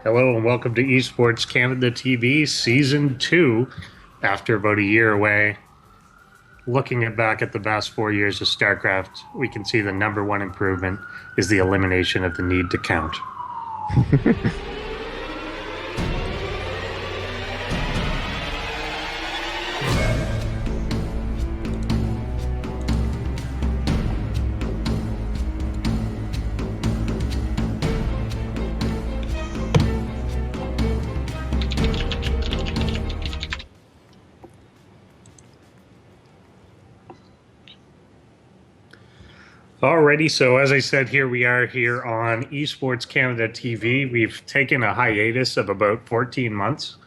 Hello and welcome to Esports Canada TV Season 2. After about a year away, looking back at the past 4 years of StarCraft, we can see the number one improvement is the elimination of the need to count. Alrighty, so as I said, here we are here on Esports Canada TV. We've taken a hiatus of about 14 months,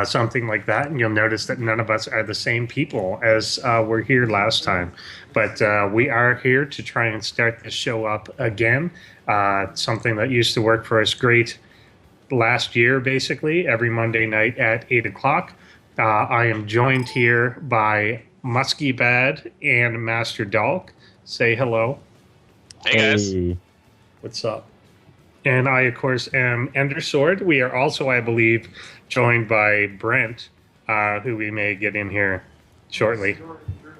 something like that, and you'll notice that none of us are the same people as were here last time. But we are here to try and start this show up again, something that used to work for us great last year, basically, every Monday night at 8 o'clock. I am joined here by Musky Bad and Master Dalk. Say hello. Hey guys. Hey. What's up? And I, of course, am Endersword. We are also, I believe, joined by Brent, who we may get in here shortly.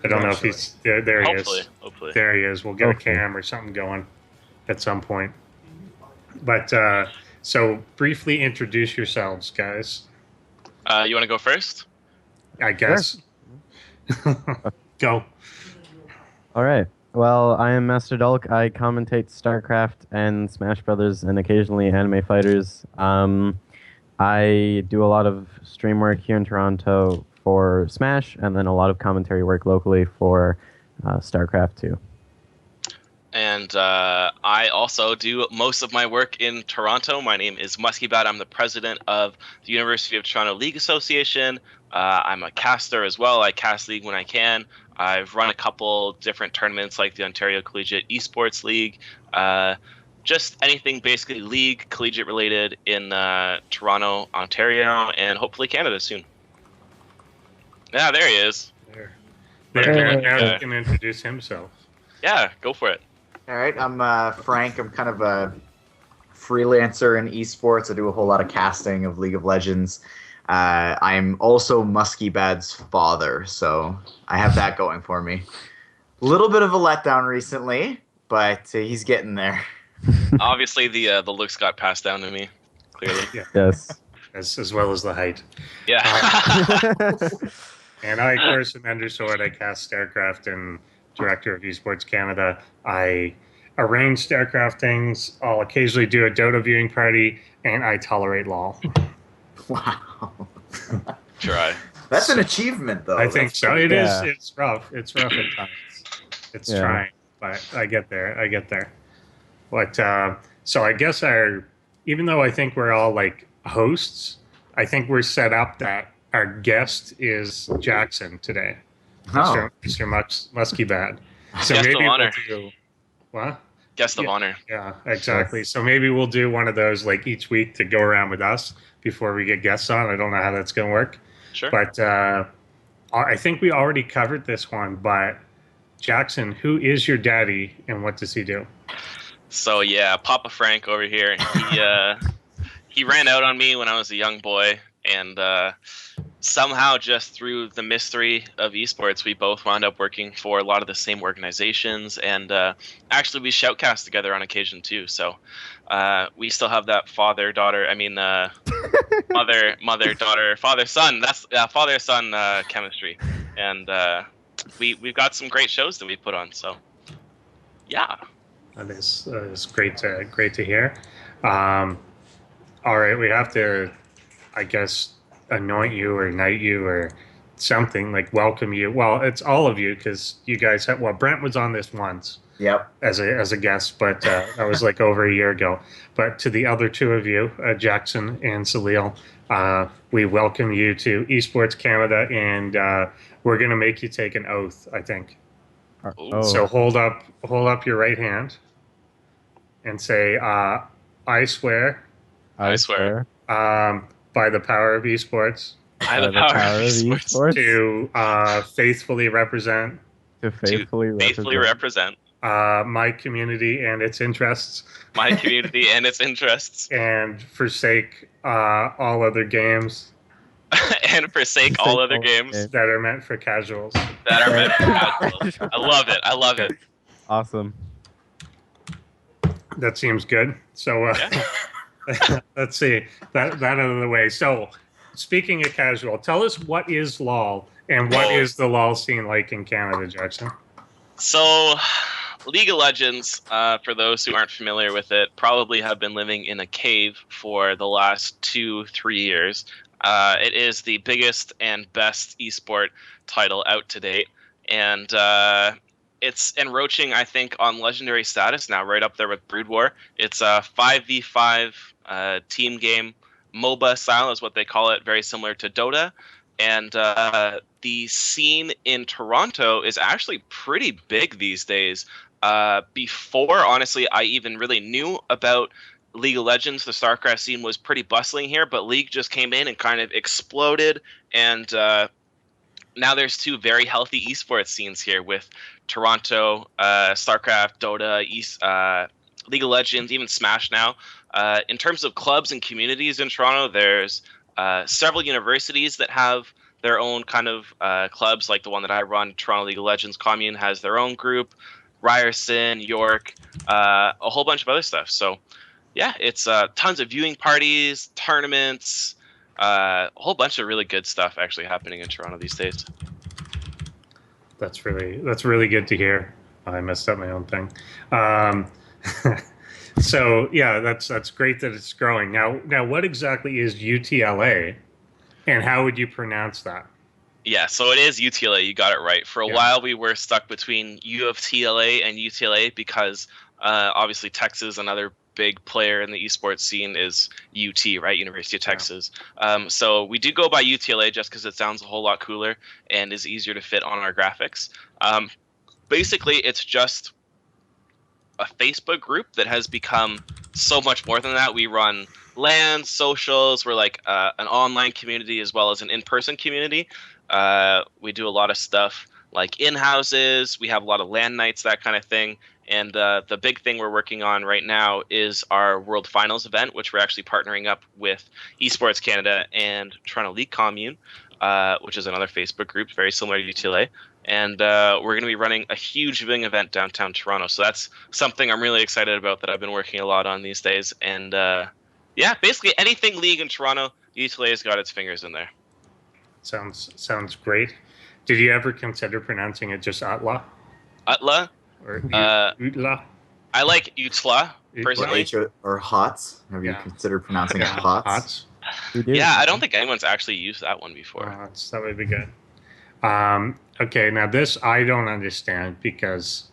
I don't know if he's there. There he is. Hopefully. There he is. We'll get a cam or something going at some point. But so briefly introduce yourselves, guys. You want to go first? I guess. Go. All right. Well, I am Master Dulk. I commentate StarCraft and Smash Brothers and occasionally Anime Fighters. I do a lot of stream work here in Toronto for Smash, and then a lot of commentary work locally for StarCraft too. And I also do most of my work in Toronto. My name is Musky Bat. I'm the president of the University of Toronto League Association. I'm a caster as well. I cast League when I can. I've run a couple different tournaments like the Ontario Collegiate Esports League. Just anything basically League, collegiate related in Toronto, Ontario, and hopefully Canada soon. Yeah, there he is. Now he can introduce himself. Yeah, go for it. All right, I'm Frank. I'm kind of a freelancer in esports. I do a whole lot of casting of League of Legends. I'm also Musky Bad's father, so I have that going for me. A little bit of a letdown recently, but he's getting there. Obviously, the looks got passed down to me, clearly. Yeah. Yes. As well as the height. Yeah. And I, of course, am Endersword. I cast StarCraft and director of Esports Canada. I arrange StarCraft things. I'll occasionally do a Dota viewing party, and I tolerate LOL. Wow. Try. That's an achievement, though. I think so. It is. Yeah. It's rough. It's rough at times. It's trying, but I get there. But so I guess even though I think we're all like hosts, I think we're set up that our guest is Jackson today. Oh. Mr. Musky Bad. So Guest of maybe honor. we'll do what? Guest of honor. Yeah, exactly. So maybe we'll do one of those like each week to go around with us before we get guests on. I don't know how that's going to work. Sure. But I think we already covered this one. But Jackson, who is your daddy and what does he do? So yeah, Papa Frank over here. He ran out on me when I was a young boy, and somehow just through the mystery of esports, we both wound up working for a lot of the same organizations, and actually we shoutcast together on occasion too. So we still have that father-daughter. I mean, mother-daughter, father-son. That's father-son chemistry, and we've got some great shows that we put on. So yeah. That is great to hear. All right, we have to, I guess, anoint you or knight you or something, like welcome you. Well, it's all of you because you guys have. Well, Brent was on this once. Yep. As a guest, but that was like over a year ago. But to the other two of you, Jackson and Salil, we welcome you to Esports Canada, and we're gonna make you take an oath, I think. Oh. So hold up your right hand and say, I swear I swear. by the power of esports By the power of esports. to faithfully represent To faithfully Faithfully represent my community and its interests, My community and its interests, and forsake all other games and forsake all other games that are meant for casuals. that are meant for casuals. I love it. I love it. Awesome. That seems good. So let's see that out of the way. So speaking of casual, tell us what is LOL and what is the LOL scene like in Canada, Jackson? So, League of Legends, for those who aren't familiar with it, probably have been living in a cave for the last 2-3 years. It is the biggest and best esport title out to date, and it's encroaching, I think, on legendary status now, right up there with Brood War. It's a 5v5 team game. MOBA style is what they call it, very similar to Dota. And the scene in Toronto is actually pretty big these days. Before, honestly, I even really knew about League of Legends, the StarCraft scene was pretty bustling here, but League just came in and kind of exploded. And now there's two very healthy esports scenes here with Toronto, StarCraft, Dota, League of Legends, even Smash now. In terms of clubs and communities in Toronto, there's several universities that have their own kind of clubs, like the one that I run, Toronto League of Legends Commune, has their own group. Ryerson, York, a whole bunch of other stuff. So, yeah, it's tons of viewing parties, tournaments, a whole bunch of really good stuff actually happening in Toronto these days. That's really good to hear. I messed up my own thing. So yeah, that's great that it's growing. Now, what exactly is UTLA, and how would you pronounce that? Yeah, so it is UTLA. You got it right. For a while, we were stuck between U of TLA and UTLA because obviously Texas, another big player in the esports scene, is UT, right? University of Texas. So we do go by UTLA just because it sounds a whole lot cooler and is easier to fit on our graphics. Basically, it's just a Facebook group that has become so much more than that. We run LANs, socials. We're like an online community as well as an in-person community. We do a lot of stuff like in-houses. We have a lot of LAN nights, that kind of thing. And the big thing we're working on right now is our World Finals event, which we're actually partnering up with Esports Canada and Toronto League Commune, which is another Facebook group very similar to UTLA. And we're going to be running a huge viewing event downtown Toronto. So that's something I'm really excited about that I've been working a lot on these days. And yeah, basically anything League in Toronto, UTLA has got its fingers in there. Sounds great. Did you ever consider pronouncing it just Utla? Utla? Or Utla? I like Utla, personally. Or Hots. Have you considered pronouncing it Hots? Yeah, I don't think anyone's actually used that one before. That would be good. Okay, now this I don't understand because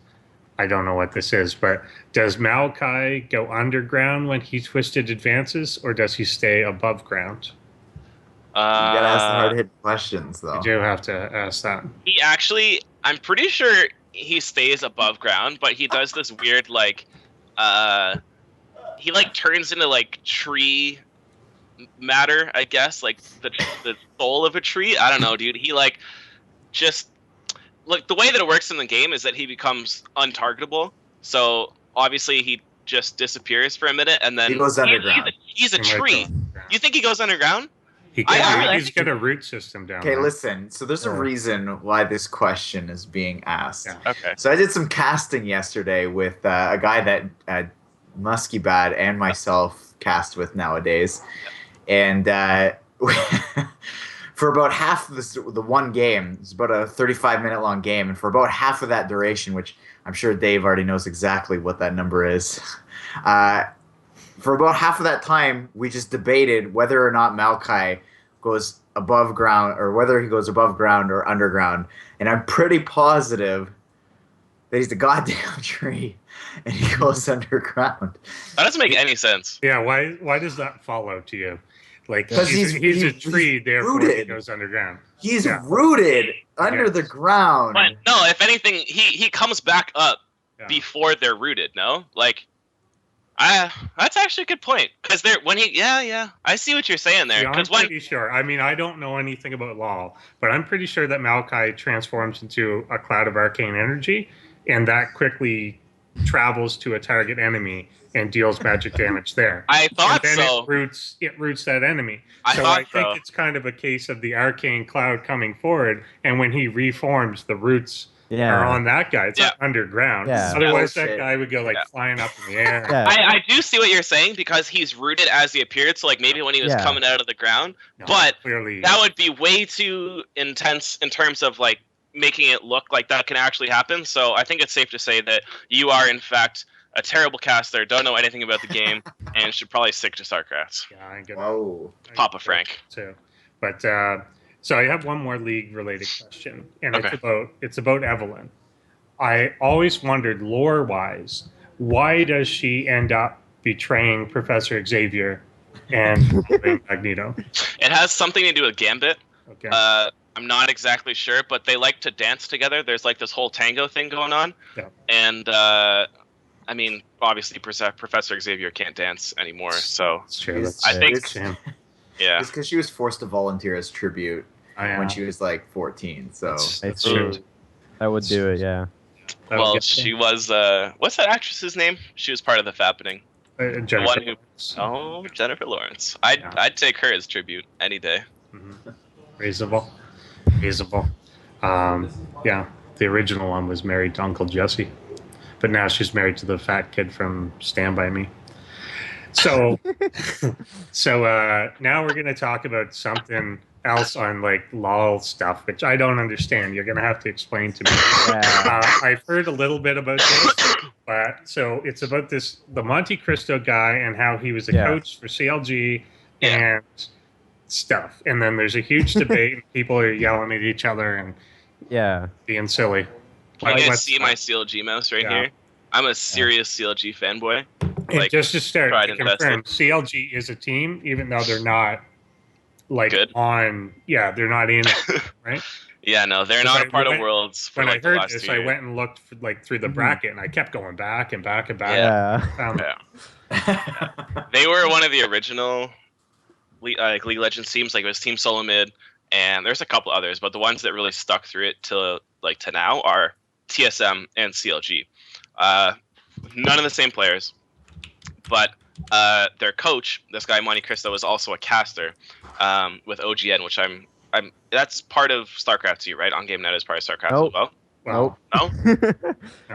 I don't know what this is, but does Maokai go underground when he twisted advances, or does he stay above ground? You gotta ask the hard-hitting questions, though. You do have to ask that. He actually, I'm pretty sure he stays above ground, but he does this weird, like, he, like, turns into, like, tree matter, I guess, like, the soul of a tree. I don't know, dude. He, like, just, like, the way that it works in the game is that he becomes untargetable. So, obviously, he just disappears for a minute, and then... He goes underground. He's a tree. You think he goes underground? He's got a root system down there. Okay, listen. So there's a reason why this question is being asked. Yeah. Okay. So I did some casting yesterday with a guy that Musky Bad and myself cast with nowadays. And for about half of the one game, it's about a 35-minute long game, and for about half of that duration, which I'm sure Dave already knows exactly what that number is, for about half of that time, we just debated whether or not Maokai goes above ground, or whether he goes above ground or underground. And I'm pretty positive that he's a goddamn tree, and he goes underground. That doesn't make any sense. Yeah, why does that follow to you? Like, because he's a tree, therefore rooted. he goes underground. He's rooted under the ground. But no, if anything, he comes back up before they're rooted. No, like, that's actually a good point. Because I see what you're saying there. Yeah, I'm pretty sure. I mean, I don't know anything about LoL, but I'm pretty sure that Maokai transforms into a cloud of arcane energy, and that quickly travels to a target enemy and deals magic damage there. I thought and then so. It roots that enemy. I So thought I think so. it's kind of a case of the arcane cloud coming forward, and when he reforms, the roots are on that guy. It's Yeah. not underground. Yeah. Otherwise, Bullshit. that guy would go like Yeah. flying up in the air. Yeah. I do see what you're saying because he's rooted as he appeared. So like maybe when he was Yeah. coming out of the ground, No, but clearly, that would be way too intense in terms of like making it look like that can actually happen. So I think it's safe to say that you are in fact a terrible caster, don't know anything about the game, and should probably stick to StarCraft. yeah, I get Whoa. Papa Frank. too. But so I have one more league related question, and Okay. it's about Evelyn. I always wondered, lore wise, why does she end up betraying Professor Xavier and following Magneto? It has something to do with Gambit. Okay. I'm not exactly sure, but they like to dance together. There's like this whole tango thing going on. Yeah. And I mean, obviously Professor Xavier can't dance anymore, so It's true. That's I a think- shame. yeah. It's because she was forced to volunteer as tribute when she was like 14. So That's true. true. That would do it, yeah. That Well, was she was what's that actress's name? She was part of the Fappening. good. The Jennifer one who Lawrence. Oh, Jennifer Lawrence. Yeah. I'd take her as tribute any day. Mhm. Reasonable. Yeah, the original one was married to Uncle Jesse, but now she's married to the fat kid from Stand By Me. So, now we're gonna talk about something else on like LOL stuff, which I don't understand. You're gonna have to explain to me. Yeah. I've heard a little bit about this, but so it's about the Monte Cristo guy and how he was a Yeah. coach for CLG Yeah. and stuff. And then there's a huge debate, and people are yelling at each other and Yeah. being silly. You guys what's see that? my CLG mouse right Yeah. here? I'm a serious CLG fanboy. And Like, just to start, tried to and tested. confirm, CLG is a team, even though they're not like Good. on. Yeah, they're not in it, right? Yeah, no, they're Because not a part of went- Worlds for When like I the heard last this, 2 I years. went and looked for, like through the Mhm. bracket, and I kept going back and back and back. Yeah. Found Yeah. They were one of the original League of Legends teams. Like it was Team Solomid, and there's a couple others, but the ones that really stuck through it to now are TSM and CLG. None of the same players, but their coach, this guy Monte Cristo, was also a caster with OGN, which I'm. That's part of StarCraft 2, right? On GameNet is part of StarCraft Nope. as well. well, No,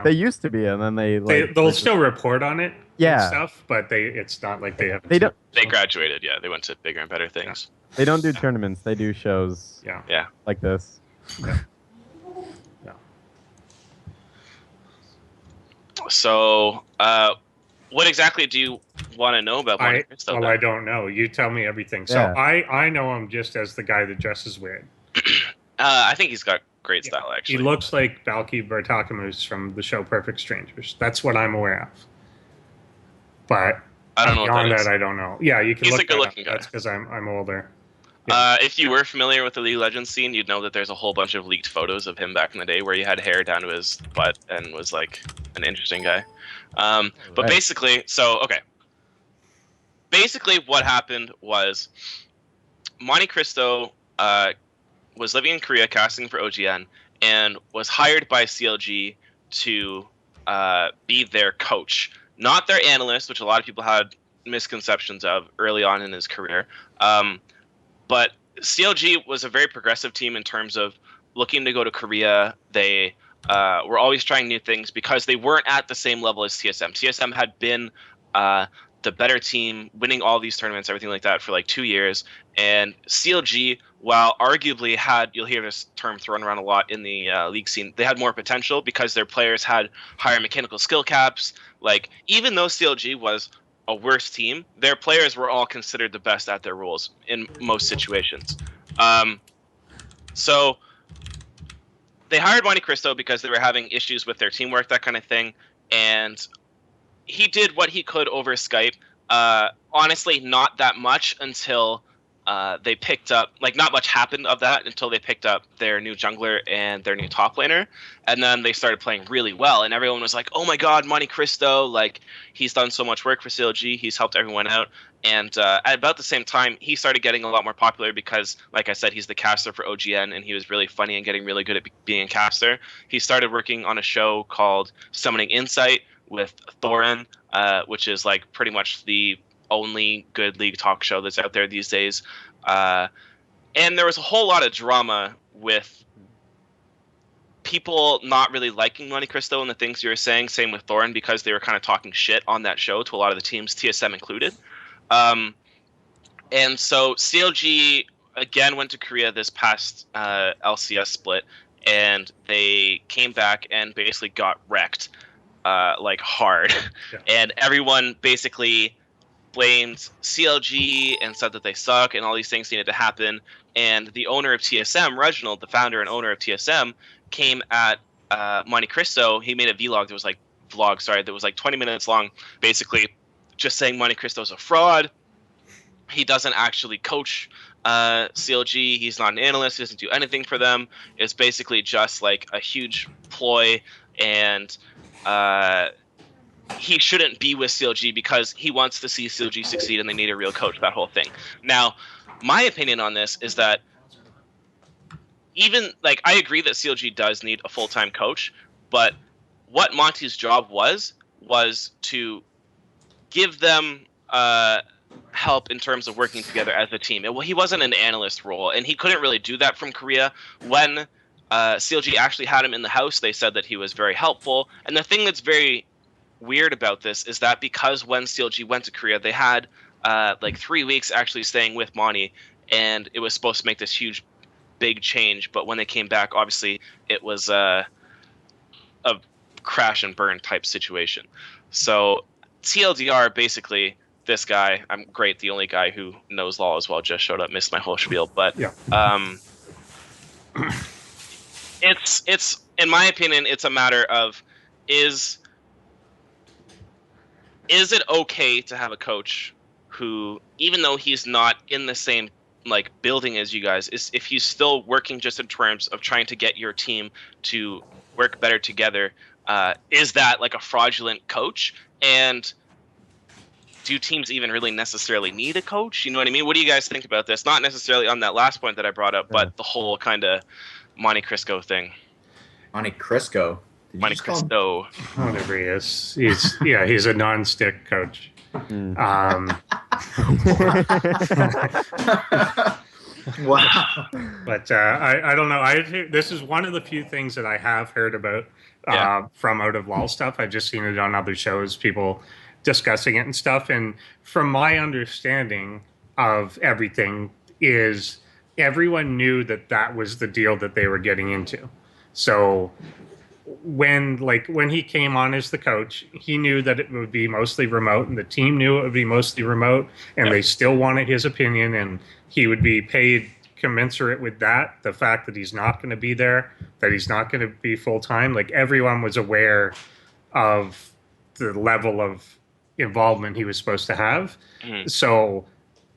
They used to be, and then they like they'll still report on it. Yeah. And stuff, but it's not like they have. They don't they graduated. Yeah, they went to bigger and better things. they don't do tournaments. They do shows Yeah. Yeah. like this. So, what exactly do you want to know about Monte Cristo? Well, then? I don't know. You tell me everything. So Yeah. I know him just as the guy that dresses weird. I think he's got great Yeah. style, actually. He looks like Balky Bartakamus from the show Perfect Strangers. That's what I'm aware of. But I don't know what beyond that is. I don't know. Yeah, you can He's look a good-looking that up. guy. That's because I'm older. If you were familiar with the League of Legends scene, you'd know that there's a whole bunch of leaked photos of him back in the day where he had hair down to his butt and was like an interesting guy. But Right. basically, basically what happened was Monte Cristo was living in Korea casting for OGN and was hired by CLG to be their coach, not their analyst, which a lot of people had misconceptions of early on in his career. But CLG was a very progressive team in terms of looking to go to Korea. They were always trying new things because they weren't at the same level as TSM. TSM had been the better team, winning all these tournaments, everything like that for like 2 years. And CLG, while arguably you'll hear this term thrown around a lot in the league scene, they had more potential because their players had higher mechanical skill caps. Like, even though CLG was a worse team, their players were all considered the best at their roles in most situations. So they hired Monte Cristo because they were having issues with their teamwork, that kind of thing, and he did what he could over Skype. Honestly, not that much until they picked up, like, not much happened of that until they picked up their new jungler and their new top laner, and then they started playing really well, and everyone was like, oh my god, Monte Cristo, like, he's done so much work for CLG, he's helped everyone out. And at about the same time, he started getting a lot more popular because, like I said, he's the caster for OGN, and he was really funny and getting really good at being a caster. He started working on a show called Summoning Insight with Thorin, which is like pretty much the only good League talk show that's out there these days. And there was a whole lot of drama with people not really liking Monte Cristo and the things you were saying, same with Thorin, because they were kind of talking shit on that show to a lot of the teams, TSM included. And so CLG again went to Korea this past LCS split, and they came back and basically got wrecked, like hard. Yeah. And everyone basically blamed CLG and said that they suck and all these things needed to happen. And the owner of TSM, Reginald, the founder and owner of TSM, came at Monte Cristo. He made a vlog that was like 20 minutes long, basically just saying Monte Cristo's a fraud. He doesn't actually coach CLG. He's not an analyst. He doesn't do anything for them. It's basically just like a huge ploy, and he shouldn't be with CLG because he wants to see CLG succeed and they need a real coach, that whole thing. Now, my opinion on this is that even, like, I agree that CLG does need a full-time coach, but what Monty's job was to give them help in terms of working together as a team. Well, he wasn't an analyst role, and he couldn't really do that from Korea. When CLG actually had him in the house, they said that he was very helpful. And the thing that's very weird about this is that because when CLG went to Korea, they had like 3 weeks actually staying with Monty, and it was supposed to make this huge, big change. But when they came back, obviously, it was a crash and burn type situation. So TLDR, basically, this guy, I'm great, the only guy who knows law as well, just showed up, missed my whole spiel. But Yeah. it's in my opinion, it's a matter of is it okay to have a coach who, even though he's not in the same like building as you guys, is if he's still working just in terms of trying to get your team to work better together, is that like a fraudulent coach? And do teams even really necessarily need a coach? You know what I mean? What do you guys think about this? Not necessarily on that last point that I brought up, but the whole kind of Monte Cristo thing. Monte Cristo. Did you Monte just call him- Cristo. Whatever he is, he's a non-stick coach. Wow. But I don't know. This is one of the few things that I have heard about from out of law stuff. I've just seen it on other shows, people discussing it and stuff. And from my understanding of everything, is everyone knew that that was the deal that they were getting into. So when he came on as the coach, he knew that it would be mostly remote, and the team knew it would be mostly remote, and they still wanted his opinion, and he would be paid commensurate with that. The fact that he's not going to be there, that he's not going to be full time, like everyone was aware of the level of involvement he was supposed to have. So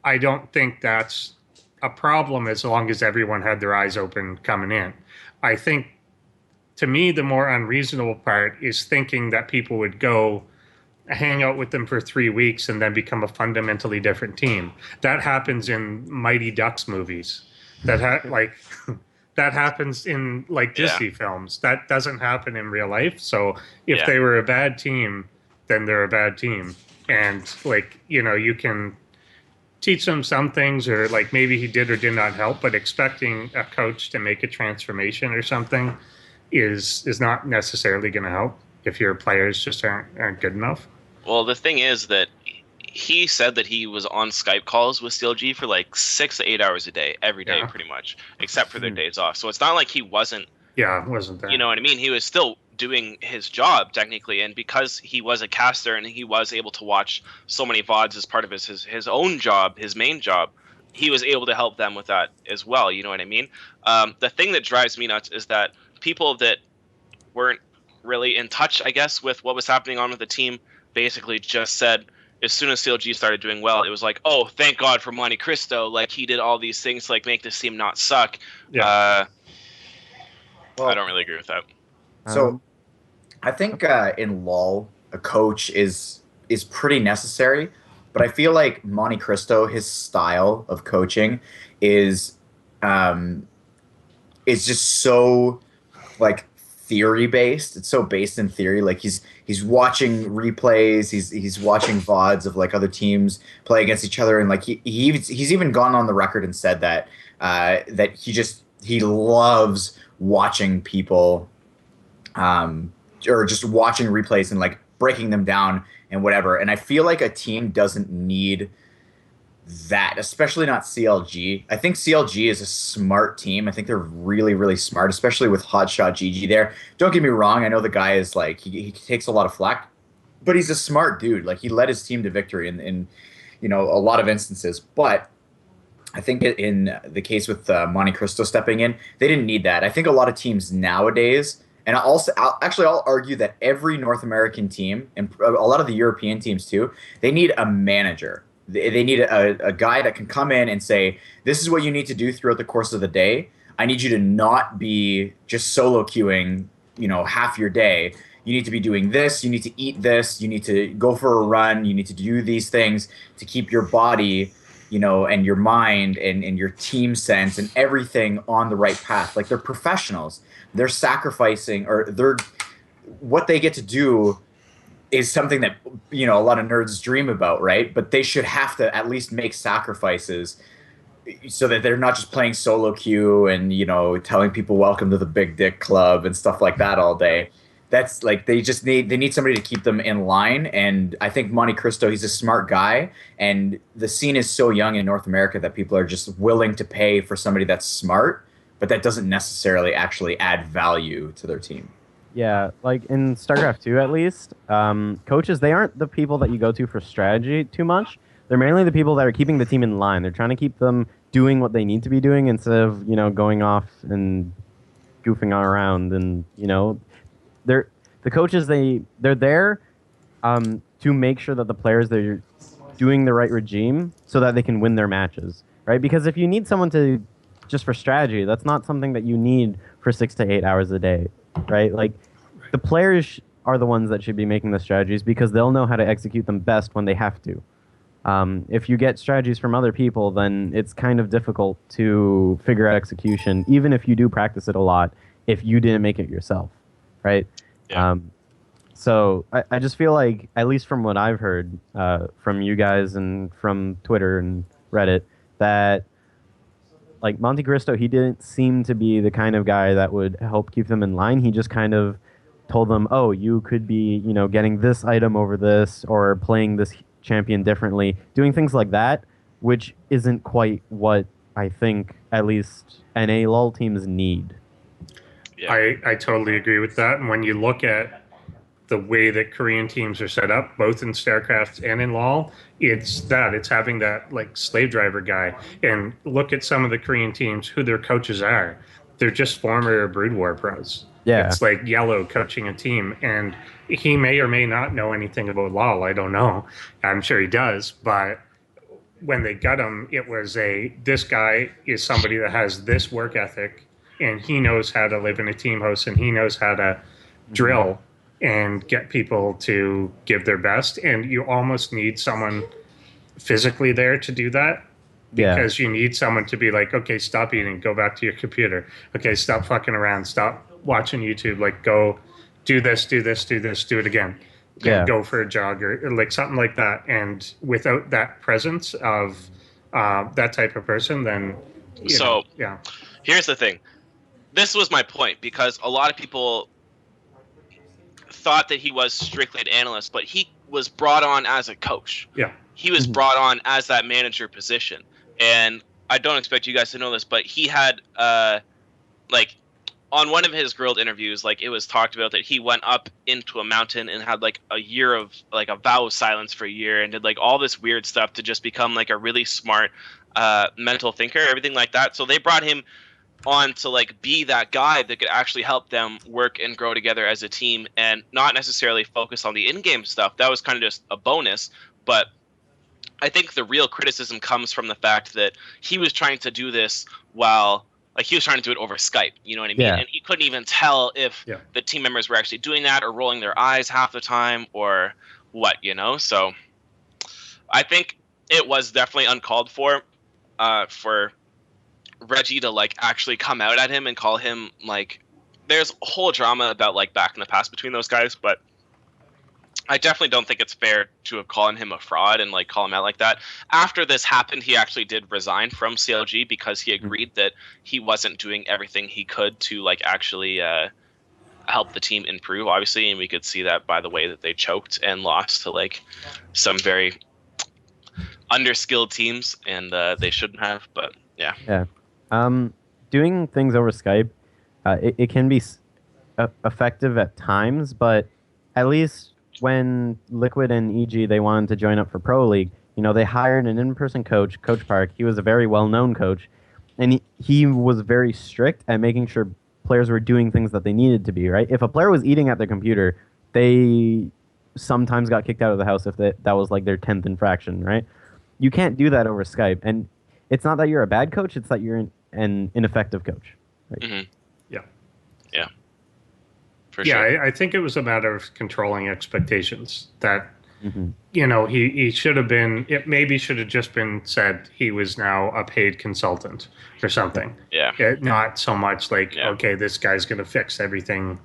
I don't think that's a problem as long as everyone had their eyes open coming in. I think, to me, the more unreasonable part is thinking that people would go hang out with them for 3 weeks and then become a fundamentally different team. That happens in Mighty Ducks movies. That that happens in like Disney films. That doesn't happen in real life. So if they were a bad team, then they're a bad team. And like, you know, you can teach them some things, or like maybe he did or did not help, but expecting a coach to make a transformation or something is not necessarily going to help if your players just aren't good enough. Well, the thing is that he said that he was on Skype calls with CLG for like 6 to 8 hours a day, every day, pretty much, except for their days off. So it's not like he wasn't. Yeah, wasn't there. You know what I mean? He was still doing his job technically, and because he was a caster and he was able to watch so many VODs as part of his own job, his main job, he was able to help them with that as well. You know what I mean? The thing that drives me nuts is that people that weren't really in touch, I guess, with what was happening on with the team basically just said, as soon as CLG started doing well, it was like, oh, thank God for Monte Cristo. Like, he did all these things to like make this team not suck. Yeah. I don't really agree with that. So I think in LoL, a coach is pretty necessary, but I feel like Monte Cristo, his style of coaching is um, is just so like theory based. It's so based in theory. Like he's watching replays, he's watching VODs of like other teams play against each other, and like he's even gone on the record and said that that he loves watching people or just watching replays and like breaking them down and whatever. And I feel like a team doesn't need that, especially not CLG. I think CLG is a smart team. I think they're really, really smart, especially with Hotshot GG there. Don't get me wrong. I know the guy is like, he takes a lot of flack, but he's a smart dude. Like he led his team to victory in you know, a lot of instances. But I think in the case with Monte Cristo stepping in, they didn't need that. I think a lot of teams nowadays, and I'll argue that every North American team and a lot of the European teams too, they need a manager. They need a guy that can come in and say, this is what you need to do throughout the course of the day. I need you to not be just solo queuing, you know, half your day. You need to be doing this. You need to eat this. You need to go for a run. You need to do these things to keep your body, you know, and your mind and your team sense and everything on the right path. Like they're professionals. They're sacrificing, or what they get to do is something that, you know, a lot of nerds dream about, right? But they should have to at least make sacrifices so that they're not just playing solo queue and, you know, telling people welcome to the big dick club and stuff like that all day. That's like they need somebody to keep them in line. And I think Monte Cristo, he's a smart guy, and the scene is so young in North America that people are just willing to pay for somebody that's smart, but that doesn't necessarily actually add value to their team. Yeah, like in StarCraft 2 at least, coaches, they aren't the people that you go to for strategy too much. They're mainly the people that are keeping the team in line. They're trying to keep them doing what they need to be doing instead of, you know, going off and goofing around. And, you know, the coaches, they're there to make sure that the players, they're doing the right regime so that they can win their matches, right? Because if you need someone to just for strategy, that's not something that you need for 6 to 8 hours a day, right? Like the players are the ones that should be making the strategies because they'll know how to execute them best when they have to. If you get strategies from other people, then it's kind of difficult to figure out execution, even if you do practice it a lot, if you didn't make it yourself, right? Yeah. So I just feel like, at least from what I've heard from you guys and from Twitter and Reddit, that like Monte Cristo, he didn't seem to be the kind of guy that would help keep them in line. He just kind of told them, oh, you could be, you know, getting this item over this or playing this champion differently, doing things like that, which isn't quite what I think at least NA LoL teams need. Yeah. I totally agree with that. And when you look at the way that Korean teams are set up, both in StarCraft and in LoL, it's having that like slave driver guy. And look at some of the Korean teams, who their coaches are. They're just former Brood War pros. Yeah. It's like Yellow coaching a team, and he may or may not know anything about LoL. I don't know. I'm sure he does, but when they got him, it was this guy is somebody that has this work ethic, and he knows how to live in a team house, and he knows how to drill and get people to give their best. And you almost need someone physically there to do that, because you need someone to be like, okay, stop eating, go back to your computer. Okay, stop fucking around, stop watching YouTube, like go do this, do this, do this, do it again. Yeah. Go for a jog or like something like that. And without that presence of that type of person, then yeah. Here's the thing. This was my point, because a lot of people thought that he was strictly an analyst, but he was brought on as a coach. Yeah. He was brought on as that manager position. And I don't expect you guys to know this, but he had like on one of his grilled interviews, like it was talked about that he went up into a mountain and had like a year of like a vow of silence for a year and did like all this weird stuff to just become like a really smart mental thinker, everything like that. So they brought him on to like be that guy that could actually help them work and grow together as a team and not necessarily focus on the in-game stuff. That was kind of just a bonus. But I think the real criticism comes from the fact that he was trying to do this while, like, he was trying to do it over Skype, you know what I mean? Yeah. And he couldn't even tell if the team members were actually doing that or rolling their eyes half the time or what, you know? So I think it was definitely uncalled for Reggie to, like, actually come out at him and call him, like, there's a whole drama about, like, back in the past between those guys, but I definitely don't think it's fair to have called him a fraud and, like, call him out like that. After this happened, he actually did resign from CLG because he agreed that he wasn't doing everything he could to, like, actually help the team improve, obviously, and we could see that by the way that they choked and lost to, like, some very underskilled teams, and they shouldn't have, but yeah. Yeah. Doing things over Skype, it can be effective at times, but at least when Liquid and EG, they wanted to join up for Pro League, you know, they hired an in-person coach, Coach Park. He was a very well-known coach, and he was very strict at making sure players were doing things that they needed to be, right? If a player was eating at their computer, they sometimes got kicked out of the house if that was like their 10th infraction, right? You can't do that over Skype, and it's not that you're a bad coach, it's that you're an ineffective coach. Right? Mm-hmm. Yeah. For sure. I think it was a matter of controlling expectations. That you know, he should have been. It maybe should have just been said he was now a paid consultant or something. Yeah. Not so much like okay, this guy's gonna fix everything,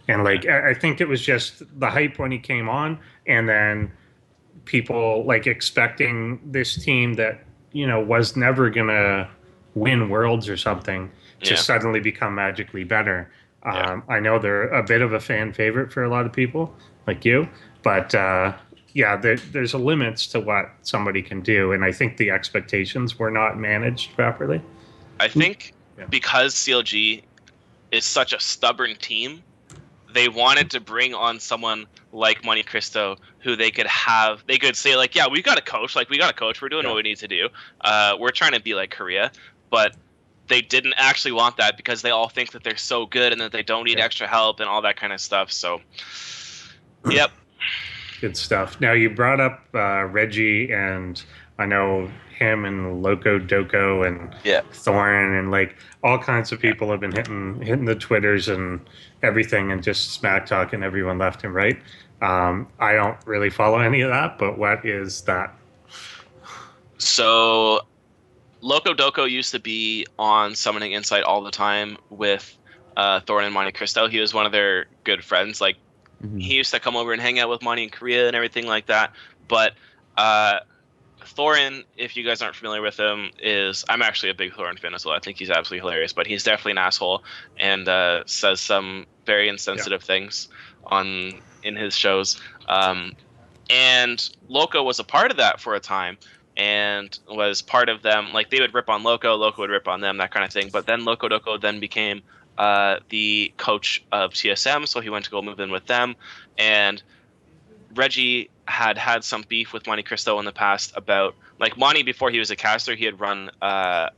and like I think it was just the hype when he came on, and then people like expecting this team that, you know, was never gonna win worlds or something to suddenly become magically better. I know they're a bit of a fan favorite for a lot of people, like you, but there's a limits to what somebody can do, and I think the expectations were not managed properly. I think because CLG is such a stubborn team, they wanted to bring on someone like Monte Cristo who they could say, like, yeah, we got a coach, we're doing what we need to do. We're trying to be like Korea, but they didn't actually want that because they all think that they're so good and that they don't need extra help and all that kind of stuff. So, yep. Good stuff. Now, you brought up Reggie, and I know him and Loco Doco and Thorn and, like, all kinds of people have been hitting the Twitters and everything and just smack talking everyone left and right. I don't really follow any of that, but what is that? So Loco Doco used to be on Summoning Insight all the time with Thorn and Monte Cristo. He was one of their good friends. Like, he used to come over and hang out with Monte in Korea and everything like that. But Thorin, if you guys aren't familiar with him, I'm actually a big Thorin fan as well. I think he's absolutely hilarious, but he's definitely an asshole and says some very insensitive things in his shows. And Loco was a part of that for a time, and was part of them. Like, they would rip on Loco would rip on them, that kind of thing. But then Loco Doco then became the coach of TSM, so he went to go move in with them. And Reggie had some beef with Monte Cristo in the past about, like, Monte, before he was a caster, he had run a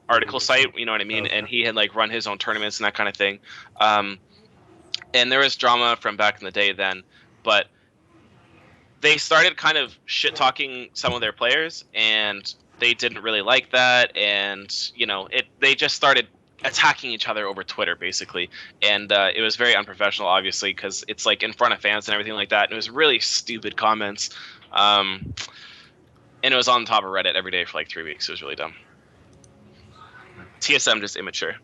article site, you know what I mean? Okay. And he had, like, run his own tournaments and that kind of thing. And there was drama from back in the day then, but they started kind of shit-talking some of their players, and they didn't really like that, and, you know, they just started attacking each other over Twitter, basically, and it was very unprofessional, obviously, because it's, like, in front of fans and everything like that, and it was really stupid comments, and it was on top of Reddit every day for, like, 3 weeks. It was really dumb. TSM just immature.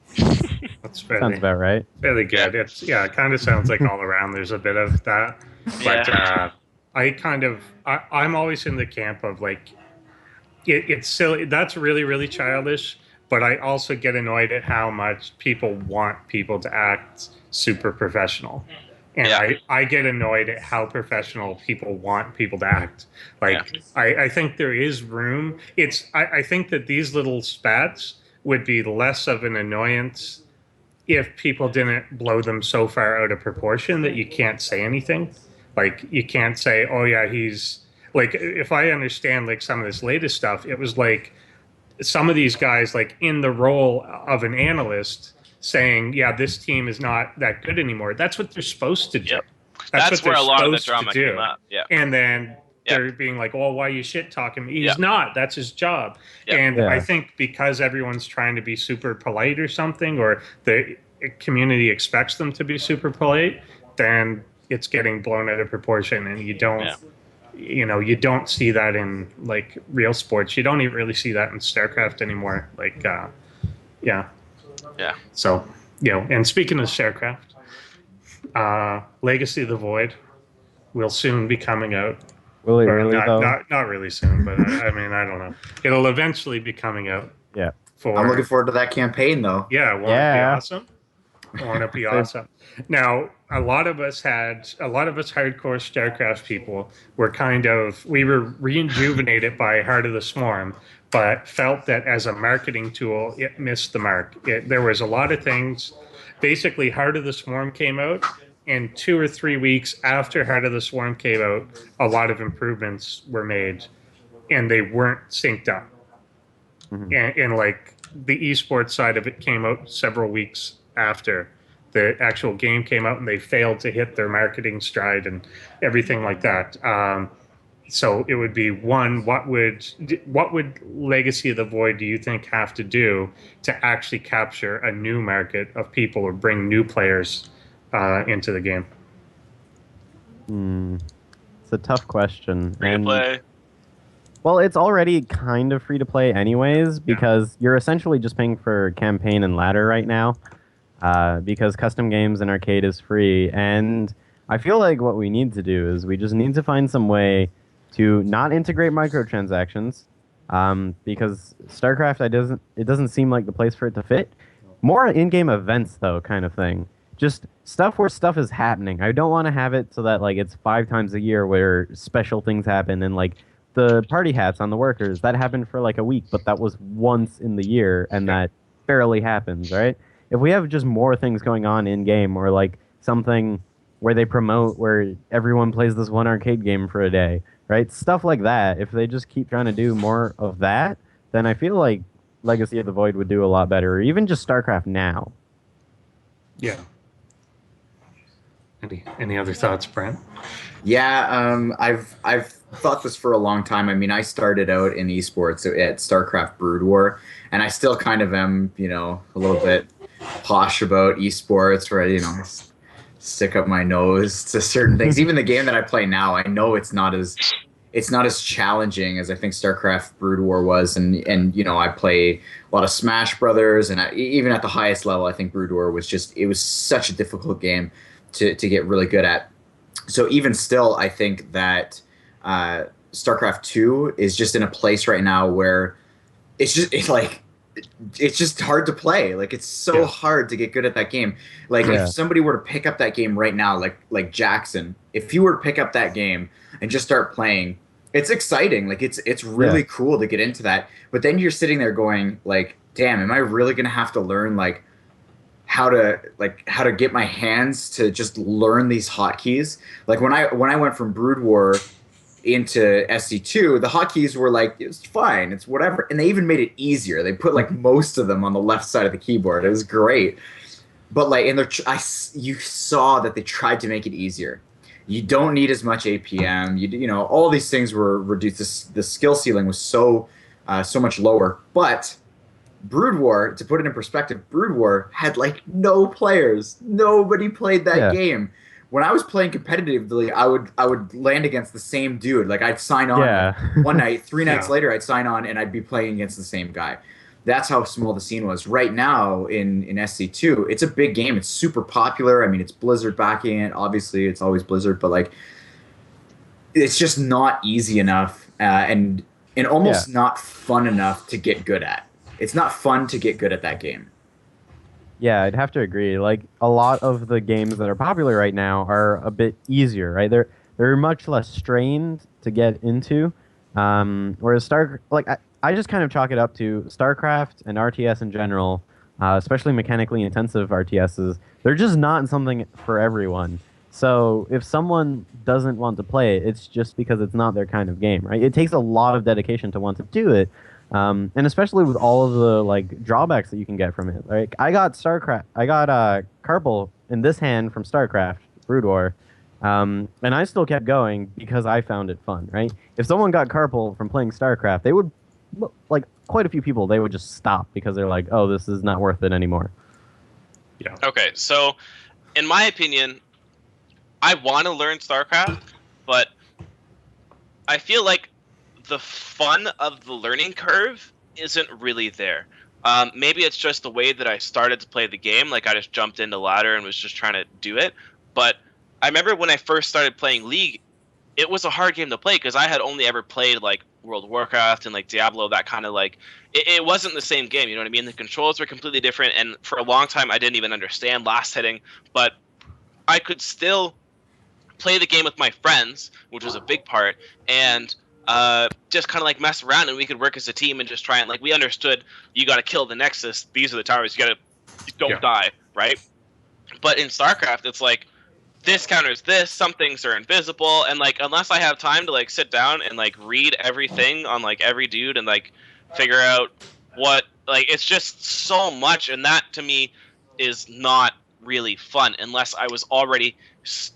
That's sounds about right. Really good. Yeah. It kind of sounds like all around there's a bit of that, but I'm always in the camp of, like, it's silly. That's really, really childish. But I also get annoyed at how much people want people to act super professional. And I get annoyed at how professional people want people to act. Like, I think there is room. I think that these little spats would be less of an annoyance if people didn't blow them so far out of proportion that you can't say anything. Like, you can't say, oh yeah, he's, like, if I understand, like, some of this latest stuff, it was like some of these guys, like, in the role of an analyst saying, yeah, this team is not that good anymore. That's what they're supposed to do. Yep. That's where a lot of the drama came up. Yeah. And then they're being like, "Oh, why are you shit talking me?" He's Yeah. not. That's his job. Yeah. And Yeah. I think because everyone's trying to be super polite or something, or the community expects them to be super polite, then it's getting blown out of proportion, and you don't. Yeah. You don't see that in like real sports. You don't even really see that in StarCraft anymore. Like, yeah. Yeah. So, and speaking of StarCraft, Legacy of the Void will soon be coming out. Will it Or really though? not really soon, but I mean, I don't know. It'll eventually be coming out. Yeah. I'm looking forward to that campaign, though. Yeah, won't it be awesome? Won't it be awesome? Now, a lot of us hardcore StarCraft people we were rejuvenated by Heart of the Swarm, but felt that as a marketing tool, it missed the mark. There was a lot of things. Basically, Heart of the Swarm came out, and 2 or 3 weeks after Heart of the Swarm came out, a lot of improvements were made, and they weren't synced up. Mm-hmm. And like the esports side of it came out several weeks after the actual game came out, and they failed to hit their marketing stride and everything like that. So it would be one, what would Legacy of the Void do you think have to do to actually capture a new market of people or bring new players into the game? It's a tough question. Free to play. Well, it's already kind of free to play anyways, because you're essentially just paying for campaign and ladder right now, because custom games and arcade is free. And I feel like what we need to do is we just need to find some way to not integrate microtransactions, because StarCraft, it doesn't seem like the place for it to fit. More in-game events, though, kind of thing. Just stuff where stuff is happening. I don't want to have it so that like it's 5 times a year where special things happen, and like the party hats on the workers, that happened for like a week, but that was once in the year, and that barely happens, right? If we have just more things going on in-game, or like something where they promote where everyone plays this one arcade game for a day, right? Stuff like that. If they just keep trying to do more of that, then I feel like Legacy of the Void would do a lot better, or even just StarCraft now. Yeah. Any other thoughts, Brent? Yeah, I've thought this for a long time. I mean, I started out in esports at StarCraft Brood War, and I still kind of am, a little bit posh about esports, where I stick up my nose to certain things. Even the game that I play now, I know it's not as challenging as I think StarCraft Brood War was, and I play a lot of Smash Brothers, and even at the highest level, I think Brood War was such a difficult game to get really good at. So even still, I think that StarCraft 2 is just in a place right now where it's just hard to play. Like, it's so hard to get good at that game. Like, if somebody were to pick up that game right now, like Jackson, if you were to pick up that game and just start playing, it's exciting. Like, it's really cool to get into that. But then you're sitting there going, like, damn, am I really gonna have to learn how to get my hands to just learn these hotkeys? Like, when I went from Brood War into SC2, the hotkeys were like, it's fine, it's whatever, and they even made it easier. They put like most of them on the left side of the keyboard. It was great, but like, you saw that they tried to make it easier. You don't need as much APM. You know, all these things were reduced. The skill ceiling was so much lower. But Brood War, to put it in perspective, Brood War had like no players. Nobody played that game. When I was playing competitively, I would land against the same dude. Like, I'd sign on one night, 3 nights later, I'd sign on and I'd be playing against the same guy. That's how small the scene was. Right now in SC2, it's a big game. It's super popular. I mean, it's Blizzard backing it. Obviously, it's always Blizzard, but like, it's just not easy enough and almost not fun enough to get good at. It's not fun to get good at that game. Yeah, I'd have to agree. Like, a lot of the games that are popular right now are a bit easier, right? They're much less strained to get into. Whereas I just kind of chalk it up to StarCraft and RTS in general, especially mechanically intensive RTSs. They're just not something for everyone. So if someone doesn't want to play it, it's just because it's not their kind of game, right? It takes a lot of dedication to want to do it. And especially with all of the like drawbacks that you can get from it. Like, I got Carpal in this hand from StarCraft Brood War, And I still kept going because I found it fun, right? If someone got carpal from playing StarCraft, they would, like, quite a few people, they would just stop because they're like, oh, this is not worth it anymore. Yeah. Okay, so in my opinion, I want to learn StarCraft, but I feel like the fun of the learning curve isn't really there. Maybe it's just the way that I started to play the game. Like I just jumped into ladder and was just trying to do it. But I remember when I first started playing League, it was a hard game to play because I had only ever played like World of Warcraft and like Diablo, that kind of like it wasn't the same game. You know what I mean? The controls were completely different, and for a long time I didn't even understand last hitting, but I could still play the game with my friends, which was a big part, and just kind of like mess around, and we could work as a team and just try and like we understood you got to kill the Nexus. These are the towers. You don't die, right? But in StarCraft, it's like this counters this. Some things are invisible, and like unless I have time to like sit down and like read everything on like every dude and like figure out what like it's just so much, and that to me is not really fun unless I was already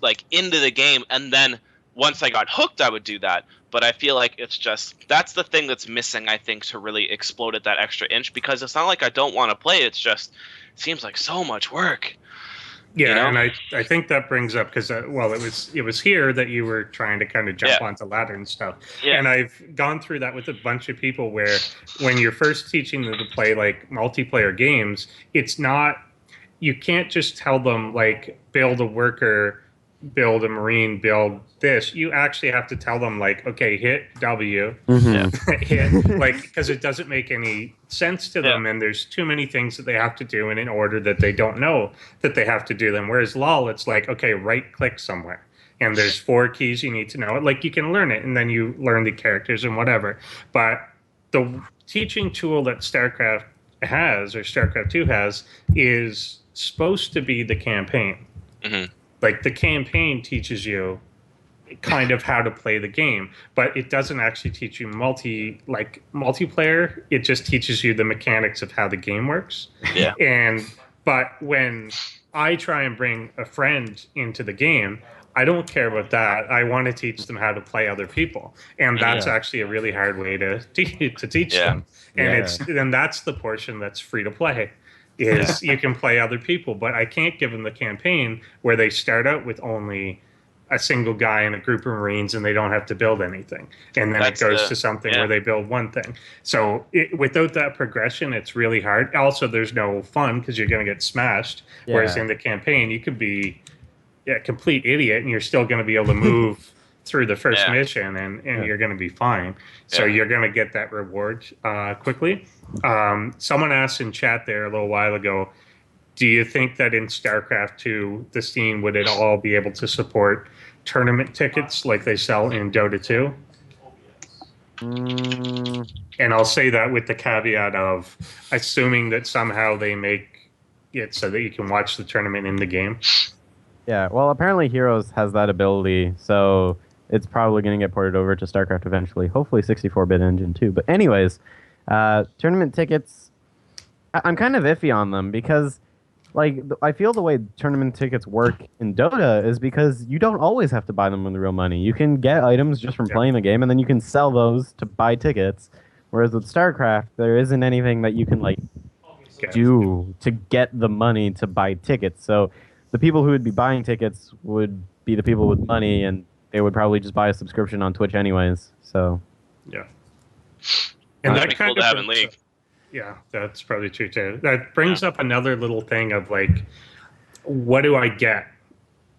like into the game, and then once I got hooked I would do that. But I feel like it's just that's the thing that's missing, I think, to really explode at that extra inch, because it's not like I don't want to play, it's just it seems like so much work. Yeah, You know? and I think that brings up because well, it was here that you were trying to kind of jump Yeah. onto ladder and stuff, Yeah. and I've gone through that with a bunch of people where when you're first teaching them to play like multiplayer games, it's not you can't just tell them like build a worker, build a marine, build this. You actually have to tell them like, okay, hit W, hit like because it doesn't make any sense to them, and there's too many things that they have to do in order that they don't know that they have to do them. Whereas LOL, it's like, okay, right click somewhere. And there's 4 keys you need to know. Like you can learn it, and then you learn the characters and whatever. But the teaching tool that StarCraft has, or StarCraft 2 has, is supposed to be the campaign. Like the campaign teaches you kind of how to play the game, but it doesn't actually teach you multiplayer. It just teaches you the mechanics of how the game works. Yeah. But when I try and bring a friend into the game, I don't care about that. I want to teach them how to play other people, and that's actually a really hard way to teach them. And that's the portion that's free to play. Is you can play other people, but I can't give them the campaign where they start out with only a single guy and a group of Marines and they don't have to build anything. And then it goes to something where they build one thing. So without that progression, it's really hard. Also, there's no fun because you're going to get smashed. Yeah. Whereas in the campaign, you could be a complete idiot and you're still going to be able to move through the first mission and you're going to be fine. So you're going to get that reward quickly. Someone asked in chat there a little while ago, do you think that in StarCraft 2, the scene would it all be able to support tournament tickets like they sell in Dota 2? And I'll say that with the caveat of assuming that somehow they make it so that you can watch the tournament in the game. Yeah, well, apparently Heroes has that ability, so it's probably going to get ported over to StarCraft eventually. Hopefully 64-bit engine too. But anyways, tournament tickets, I'm kind of iffy on them because like I feel the way tournament tickets work in Dota is because you don't always have to buy them with real money. You can get items just from playing the game, and then you can sell those to buy tickets. Whereas with StarCraft, there isn't anything that you can like do to get the money to buy tickets. So the people who would be buying tickets would be the people with money, and they would probably just buy a subscription on Twitch anyways. So and that'd be cool to have in League. Yeah, that's probably true too. That brings up another little thing of like, what do I get?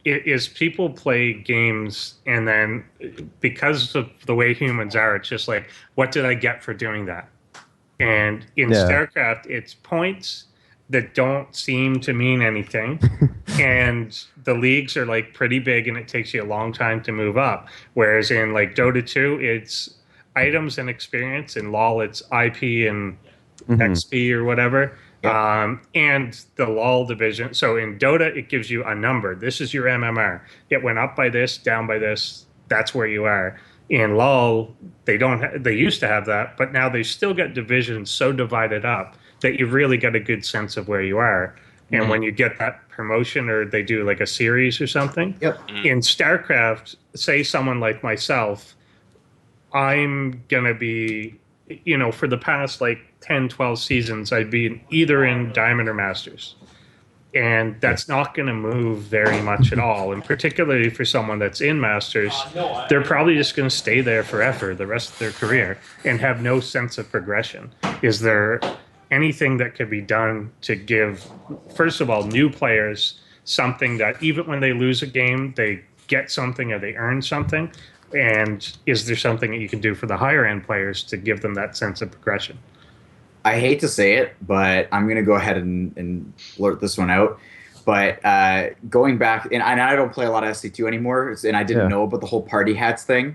Is people play games and then because of the way humans are, it's just like, what did I get for doing that? And in StarCraft, it's points that don't seem to mean anything. And the leagues are like pretty big and it takes you a long time to move up. Whereas in like Dota 2, it's items and experience. In LoL, it's IP and XP or whatever. And the LoL division. So in Dota, it gives you a number. This is your MMR. It went up by this, down by this. That's where you are. In LoL, they don't. They used to have that, but now they still got divisions so divided up that you've really got a good sense of where you are. And when you get that promotion or they do like a series or something, Yep. in StarCraft, say someone like myself, I'm going to be, for the past like 10, 12 seasons, I'd be either in Diamond or Masters. And that's not going to move very much at all. And particularly for someone that's in Masters, they're probably just going to stay there forever, the rest of their career, and have no sense of progression. Is there anything that could be done to give, first of all, new players something that even when they lose a game, they get something or they earn something? And is there something that you can do for the higher end players to give them that sense of progression? I hate to say it, but I'm going to go ahead and blurt this one out. But going back, and I don't play a lot of SC2 anymore, and I didn't know about the whole party hats thing,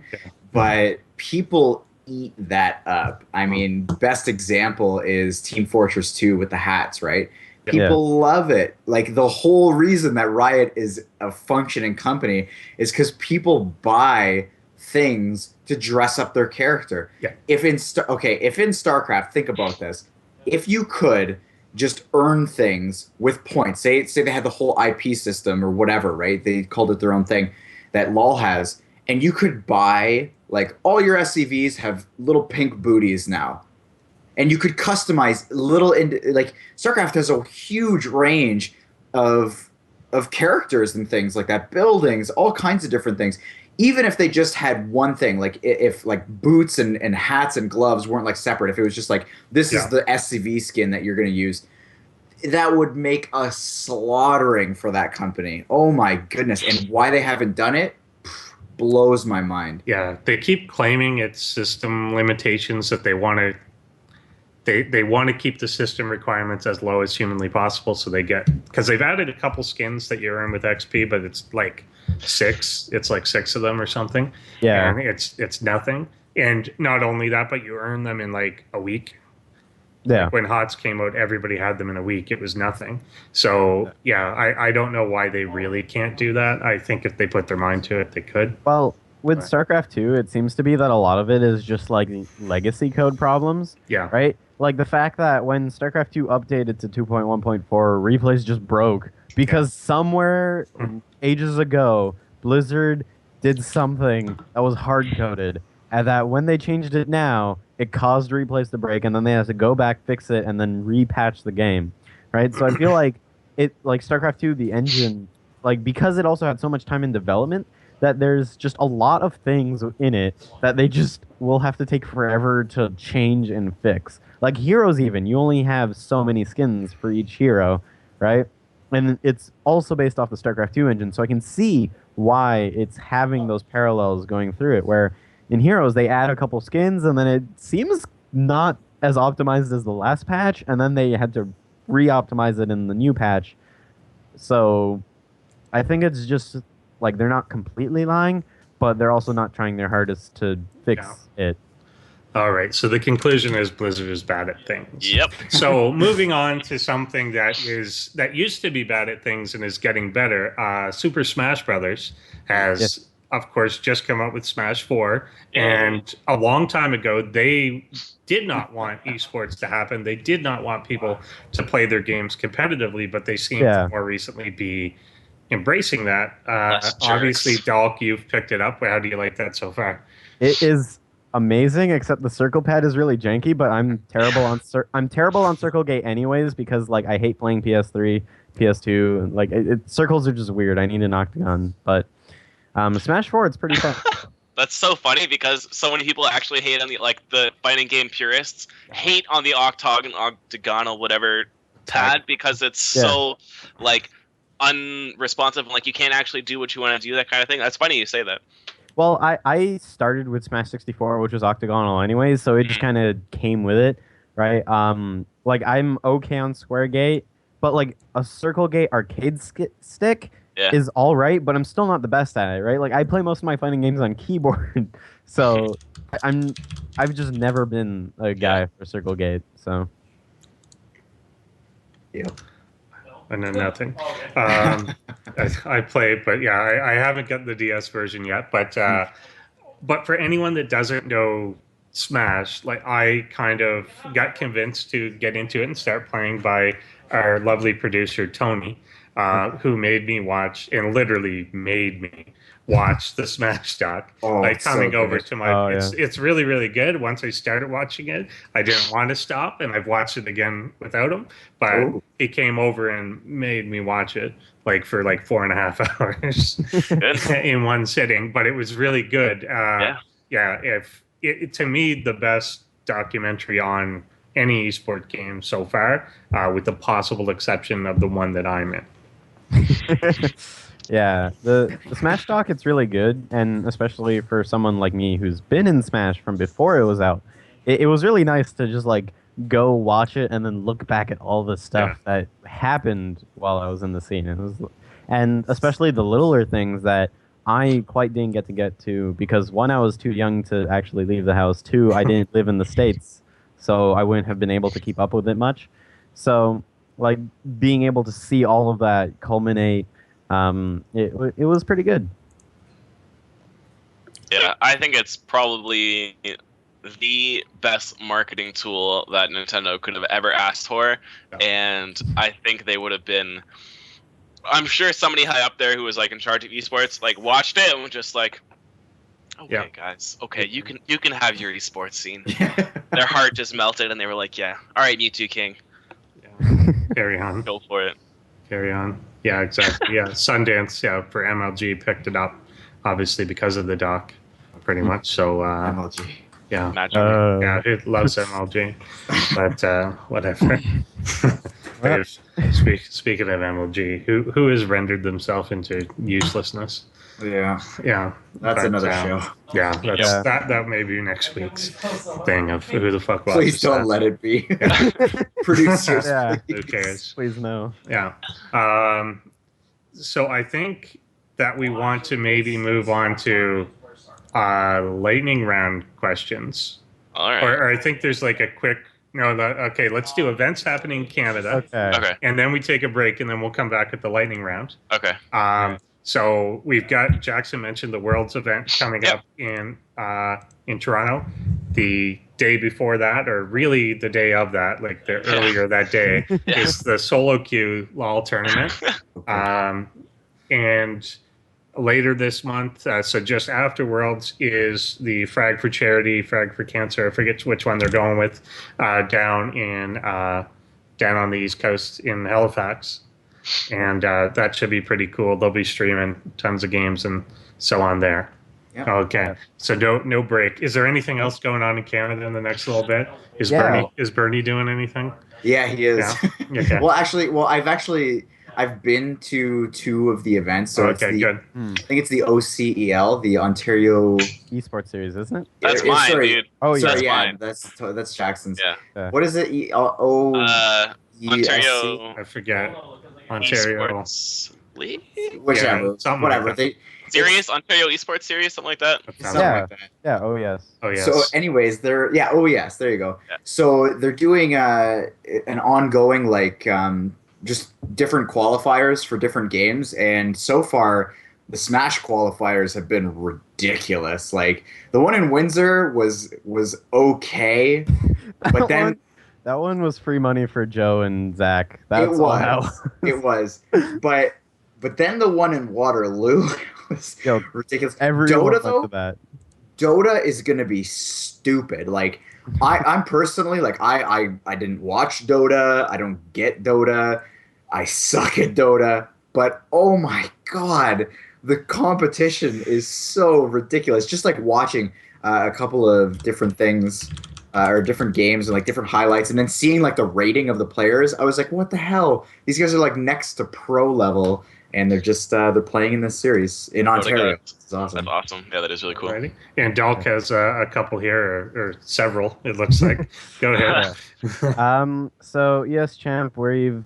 but people eat that up. I mean, best example is Team Fortress 2 with the hats, right? People love it. Like, the whole reason that Riot is a functioning company is because people buy things to dress up their character. If in StarCraft, think about this. If you could just earn things with points, say they had the whole IP system or whatever, right? They called it their own thing that LoL has, and you could buy, like, all your SCVs have little pink booties now. And you could customize like, StarCraft has a huge range of characters and things like that, buildings, all kinds of different things. Even if they just had one thing, like if like boots and hats and gloves weren't like separate, if it was just like, this is the SCV skin that you're going to use, that would make a slaughtering for that company. Oh my goodness. And why they haven't done it blows my mind. Yeah, they keep claiming it's system limitations, that they want to keep the system requirements as low as humanly possible, so they get, because they've added a couple skins that you earn with XP, but it's like six of them or something. And it's nothing. And not only that, but you earn them in like a week. Like when HOTS came out, everybody had them in a week. It was nothing. So I don't know why they really can't do that. I think if they put their mind to it, they could. Well, with StarCraft 2, it seems to be that a lot of it is just like legacy code problems. Right? Like the fact that when StarCraft 2 updated to 2.1.4, replays just broke because somewhere ages ago, Blizzard did something that was hard-coded, and that when they changed it now, it caused replays to break, and then they had to go back, fix it, and then repatch the game, right? So I feel like StarCraft 2, the engine, like, because it also had so much time in development, that there's just a lot of things in it that they just will have to take forever to change and fix. Like heroes even, you only have so many skins for each hero, right? And it's also based off the StarCraft 2 engine, so I can see why it's having those parallels going through it, where in Heroes they add a couple skins, and then it seems not as optimized as the last patch, and then they had to re-optimize it in the new patch. So I think it's just, like, they're not completely lying, but they're also not trying their hardest to fix it. All right, so the conclusion is Blizzard is bad at things. Yep. So moving on to something that used to be bad at things and is getting better. Super Smash Brothers has, of course, just come out with Smash 4, and a long time ago they did not want esports to happen. They did not want people to play their games competitively, but they seem to more recently be embracing that. Obviously, Dalk, you've picked it up. How do you like that so far? It is amazing, except the circle pad is really janky, but I'm terrible on Circle Gate anyways, because like I hate playing PS3, PS2, and like circles are just weird. I need an octagon, but Smash 4, it's pretty fun. That's so funny because so many people actually hate on the fighting game purists hate on the octagonal whatever pad because it's so like unresponsive and like you can't actually do what you want to do, that kind of thing. That's funny you say that. Well, I started with Smash 64, which was octagonal anyways, so it just kind of came with it, right? Like, I'm okay on Square Gate, but, like, a Circle Gate arcade stick is all right, but I'm still not the best at it, right? Like, I play most of my fighting games on keyboard, so I've just never been a guy for Circle Gate, so. Yep. And then nothing. I played, but I haven't gotten the DS version yet. But for anyone that doesn't know Smash, like I kind of got convinced to get into it and start playing by our lovely producer Tony, who made me watch and literally made me watch the Smash doc. Oh, Like it's so coming over good. to my, Oh, it's really really good. Once I started watching it, I didn't want to stop, and I've watched it again without him. But Oh. he came over and made me watch it like for like 4.5 hours Good. in one sitting. But it was really good. Yeah. Yeah, if to me the best documentary on any esport game so far, with the possible exception of the one that I'm in. Yeah, the Smash doc, it's really good, and especially for someone like me who's been in Smash from before it was out, it was really nice to just like go watch it and then look back at all the stuff that happened while I was in the scene. And especially the littler things that I quite didn't get to because one, I was too young to actually leave the house. Two, I didn't live in the States, so I wouldn't have been able to keep up with it much. So like being able to see all of that culminate, it was pretty good. Yeah, I think it's probably the best marketing tool that Nintendo could have ever asked for, and I think they would have been. I'm sure somebody high up there who was like in charge of esports like watched it and was just like, okay, guys, okay, you can have your esports scene. Their heart just melted and they were like, yeah, all right, Mewtwo King, Carry on. go for it. Carry on. Yeah, exactly. Yeah, Sundance. Yeah, for MLG picked it up, obviously because of the doc, pretty much. So MLG. yeah, Magic. yeah, it loves MLG, but whatever. Speaking of MLG, who has rendered themselves into uselessness? Yeah, Yeah, that's another show. Yeah, that may be next week's thing of who the fuck watches Please don't that. let it be. Yeah. Producers, Yeah. Who please. cares? Please no. Yeah. So I think that we want to maybe move on to lightning round questions. All right. Or I think there's like a quick okay, let's do events happening in Canada. Okay. And then we take a break and then we'll come back with the lightning round. Okay. So we've got Jackson mentioned the Worlds event coming up in Toronto. The day before that, or really the day of that, like the earlier that day, is the solo queue LOL tournament. And later this month, so just after Worlds, is the Frag for Charity, Frag for Cancer. I forget which one they're going with, down on the East Coast in Halifax. And that should be pretty cool. They'll be streaming tons of games and so on there. Yep. Okay, so no break. Is there anything else going on in Canada in the next little bit? Is Bernie doing anything? Yeah, he is. Yeah? Okay. I've been to two of the events. So okay, good. I think it's the OCEL, the Ontario Esports Series, isn't it? That's mine, sorry. dude. Oh yeah, That's yeah, mine. that's Jackson's. Yeah. What is it? Ontario. I forget. Ontario. Esports League? Whichever. Something Whatever. like that. Series? Ontario Esports Series? Something like that? Something like that. Yeah. Oh yes. Oh yes. So, anyways, there you go. Yeah. So they're doing an ongoing just different qualifiers for different games, and so far the Smash qualifiers have been ridiculous. Like the one in Windsor was okay, but then that one was free money for Joe and Zach. It was, but then the one in Waterloo was ridiculous. Dota though, Dota is gonna be stupid. Like I'm personally I didn't watch Dota. I don't get Dota. I suck at Dota. But oh my god, the competition is so ridiculous. Just like watching a couple of different things. Or different games and like different highlights, and then seeing like the rating of the players, I was like, "What the hell? These guys are like next to pro level, and they're just they're playing in this series in Ontario. It's awesome. That's awesome. Yeah, that is really cool. Alrighty. And Dalk has a couple here, or several. It looks like. Go ahead. So yes, champ, we've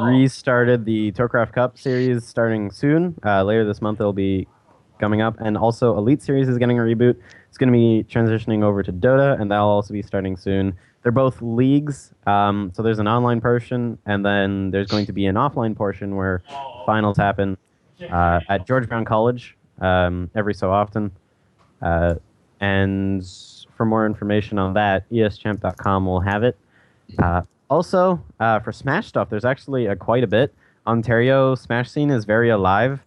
restarted the Tourcraft Cup series starting soon. Later this month, it'll be coming up, and also Elite Series is getting a reboot. It's going to be transitioning over to Dota, and that'll also be starting soon. They're both leagues, so there's an online portion, and then there's going to be an offline portion where finals happen at George Brown College every so often. And for more information on that, eschamp.com will have it. Also, for Smash stuff, there's actually quite a bit. Ontario Smash scene is very alive.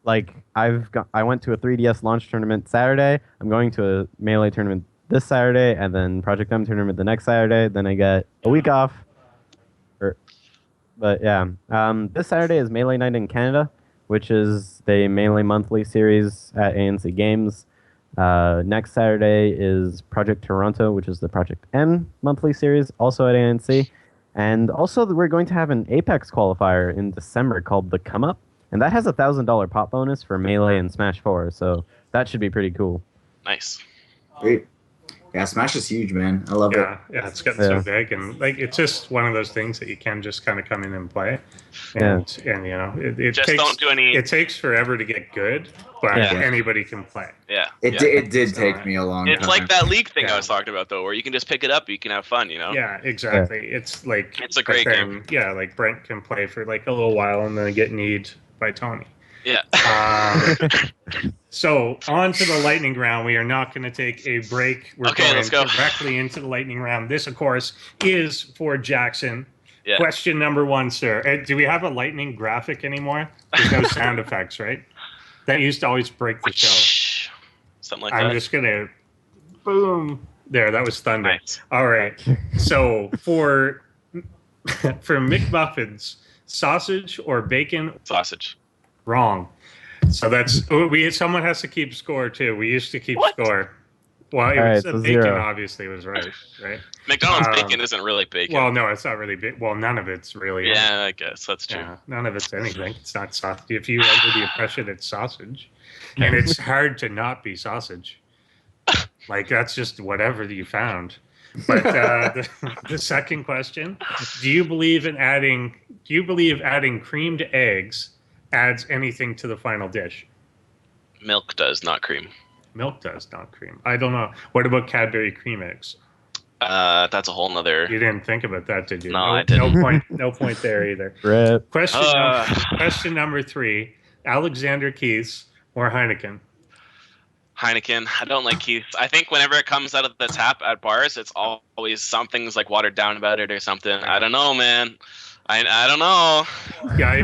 Like I went to a 3DS launch tournament Saturday. I'm going to a Melee tournament this Saturday, and then Project M tournament the next Saturday. Then I get a week off. But yeah, this Saturday is Melee Night in Canada, which is the Melee monthly series at ANC Games. Next Saturday is Project Toronto, which is the Project M monthly series, also at ANC. And also, we're going to have an Apex qualifier in December called the Come Up, and that has a $1,000 pop bonus for Melee and Smash 4, so that should be pretty cool. Nice. Great. Yeah, Smash is huge, man. I love it. Yeah, it's getting so big, and like it's just one of those things that you can just kind of come in and play, and you know, it Just takes, don't do any. It takes forever to get good, but anybody can play. Yeah. It did take me a long time. It's like that league thing I was talking about, though, where you can just pick it up, you can have fun, you know? Yeah, exactly. It's like it's a great game. Yeah, like Brent can play for like a little while and then get kneed by Tony. Yeah. So on to the lightning round. We are not going to take a break. We're going let's go directly into the lightning round. This, of course, is for Jackson. Yeah. Question number 1, sir. Do we have a lightning graphic anymore? There's no sound effects, right? That used to always break the show. Something like that. I'm just going to... Boom. There, that was thunder. Nice. All right. So for McMuffins, sausage or bacon? Sausage. Wrong. So that's someone has to keep score too. We used to keep score. Well, bacon 0. obviously was right. McDonald's bacon isn't really bacon. Well, no, it's not really big. Well, none of it's really. Yeah, I guess that's true. Yeah, none of it's anything. It's not sausage. If you under the impression it's sausage, and it's hard to not be sausage. Like that's just whatever you found. But the second question: Do you believe adding creamed eggs adds anything to the final dish? Milk does, not cream. Milk does, not cream. I don't know. What about Cadbury cream eggs? That's a whole nother. You didn't think about that, did you? No, I didn't. No point there either. Rip. Question number 3: Alexander Keith's or Heineken? Heineken. I don't like Keith. I think whenever it comes out of the tap at bars, it's always something's like watered down about it or something. I don't know, man. I don't know. Yeah, I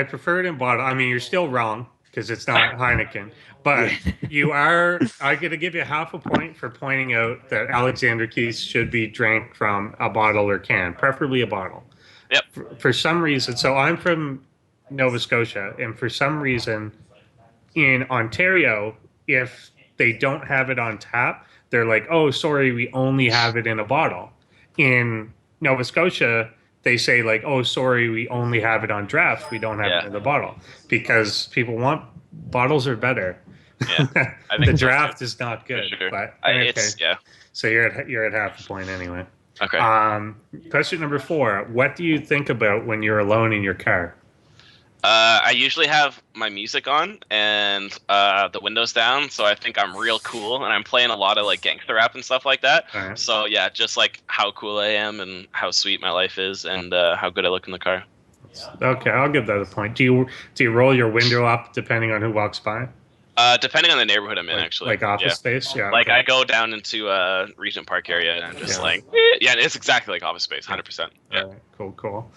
prefer it in bottle. I mean, you're still wrong because it's not Heineken, but you are. I'm going to give you half a point for pointing out that Alexander Keith's should be drank from a bottle or can, preferably a bottle. Yep. For some reason, so I'm from Nova Scotia, and for some reason, in Ontario, if they don't have it on tap, they're like, "Oh, sorry, we only have it in a bottle." In Nova Scotia, they say like, "Oh, sorry, we only have it on draft. We don't have it in the bottle," because people want bottles are better. Yeah, I think the draft is not good. Sure. But It's So you're at half a point anyway. Okay. Question number 4: What do you think about when you're alone in your car? I usually have my music on and the windows down, so I think I'm real cool, and I'm playing a lot of like gangster rap and stuff like that. Right. So yeah, just like how cool I am and how sweet my life is and how good I look in the car. Okay, I'll give that a point. Do you roll your window up depending on who walks by? Depending on the neighborhood I'm in, actually. Like office space? Yeah. Like okay. I go down into Regent Park area and I'm just like, yeah, it's exactly like office space, 100%. Yeah. Right, cool.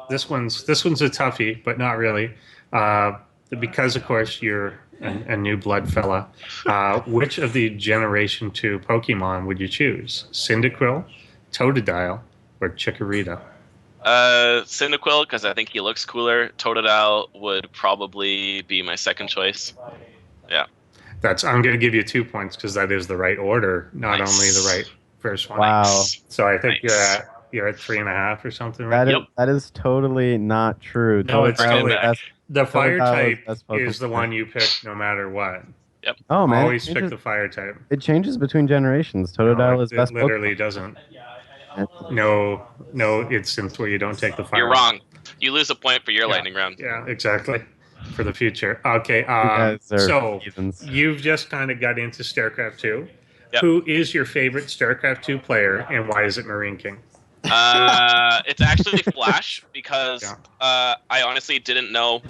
This one's a toughie, but not really. Because of course you're a new blood fella. Which of the Generation 2 Pokemon would you choose? Cyndaquil, Totodile, or Chikorita? Cyndaquil, because I think he looks cooler. Totodile would probably be my second choice. Yeah. I'm going to give you 2 points because that is the right order, not only the right first one. Wow. So I think you're at 3.5 or something, right? That is totally not true. No, it's totally. The fire type Totodile is the one you pick no matter what. Yep. Oh man, Always pick the fire type. It changes between generations. Totodile is best. It literally doesn't. No instance where you don't take the fire. You're wrong. You lose a point for your lightning round. Yeah, exactly. For the future. Okay. So heathens. you've just kind of got into StarCraft 2. Yep. Who is your favorite StarCraft 2 player, and why is it Marine King? It's actually Flash because I honestly didn't know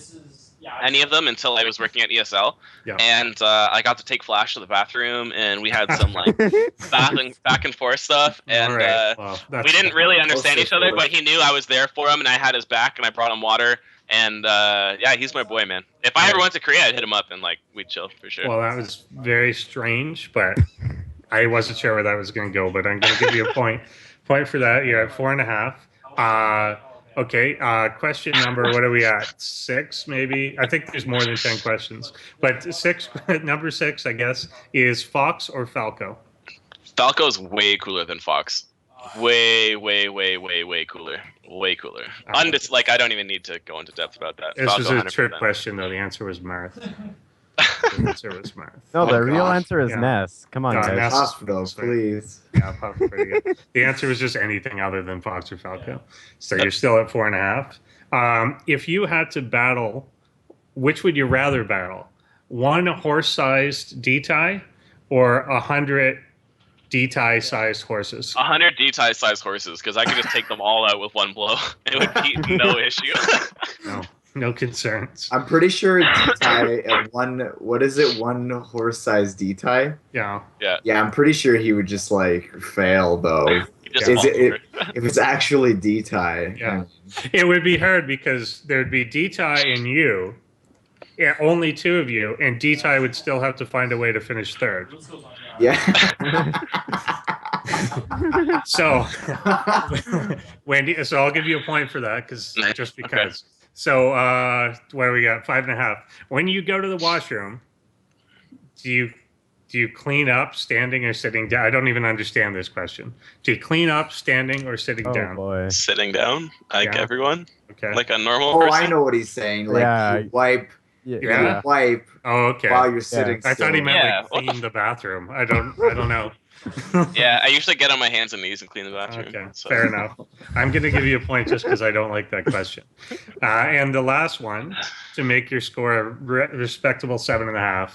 any of them until I was working at ESL. Yeah. And I got to take Flash to the bathroom, and we had some like back and forth stuff. And All right. Well, we didn't really understand Also each other, cool. but he knew I was there for him, and I had his back, and I brought him water. And yeah, he's my boy, man. If I ever went to Korea, I'd hit him up and like we'd chill for sure. Well, that was very strange, but I wasn't sure where that was going to go. But I'm going to give you a point for that. You're at 4.5. Okay. Question number. What are we at? 6, maybe. I think there's more than 10 questions, but number 6, I guess, is Fox or Falco. Falco's way cooler than Fox. Way cooler. Way cooler. Like I don't even need to go into depth about that. This Falco, was a 100%. trick question, though. The answer was Marth. The answer was Marth. No, the Oh, real gosh. answer is Yeah. Ness. Come on, No, guys. Ness. Hospital, please. Yeah, probably pretty good. The answer was just anything other than Fox or Falco. So you're still at 4.5. If you had to battle, which would you rather battle? 1 horse-sized D-tie or 100 D-tie sized horses? 100 D-tie sized horses, because I could just take them all out with one blow. It would be no issue. No concerns. I'm pretty sure D-tie at one horse-sized D-tie? Yeah. Yeah, I'm pretty sure he would just like fail though. You just Is fall it- over. If it's actually D-tie. Yeah. It would be hard because there'd be D-tie and you, yeah, only 2 of you, and D-tie would still have to find a way to finish 3rd. Yeah. So, Wendy, so I'll give you a point for that just because. Okay. So, what do we got? 5.5. When you go to the washroom, do you clean up standing or sitting down? I don't even understand this question. Do you clean up standing or sitting Oh down? boy. Sitting down, like Yeah. everyone, Okay. like a normal Oh, person. I know what he's saying. Like Yeah. you wipe, Yeah. you wipe Oh, okay. while you're sitting. I thought he still. meant Yeah. like clean the bathroom. I don't know. Yeah, I usually get on my hands and knees and clean the bathroom. Okay, so. fair enough. I'm going to give you a point just because I don't like that question. And the last one, to make your score a respectable 7.5.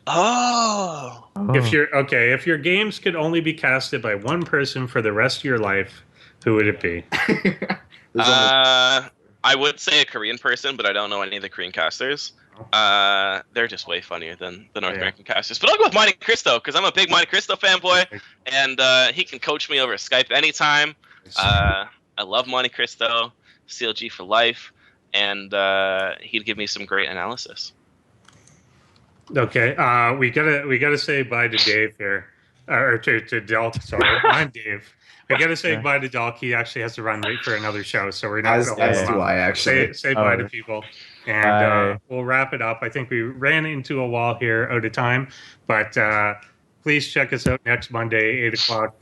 Oh. If your games could only be casted by one person for the rest of your life, who would it be? There's only- I would say a Korean person, but I don't know any of the Korean casters. They're just way funnier than the North Yeah. American casters. But I'll go with Monte Cristo because I'm a big Monte Cristo fanboy, and he can coach me over Skype anytime. I love Monte Cristo, CLG for life, and he'd give me some great analysis. Okay, we gotta say bye to Dave here, or to Delk. Sorry, I'm Dave. I gotta say bye to Delk. He actually has to run late for another show, so we're not as gonna hold him do up. I actually. Say bye to people, and Bye. we'll wrap it up. I think we ran into a wall here out of time, but please check us out next Monday, 8 o'clock.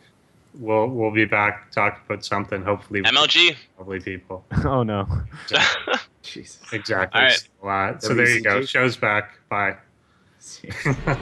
We'll be back to talk about something. Hopefully, with MLG. lovely people. Oh no. Jesus. Exactly. All right. So there you go. WCG. Show's back. Bye. Yeah.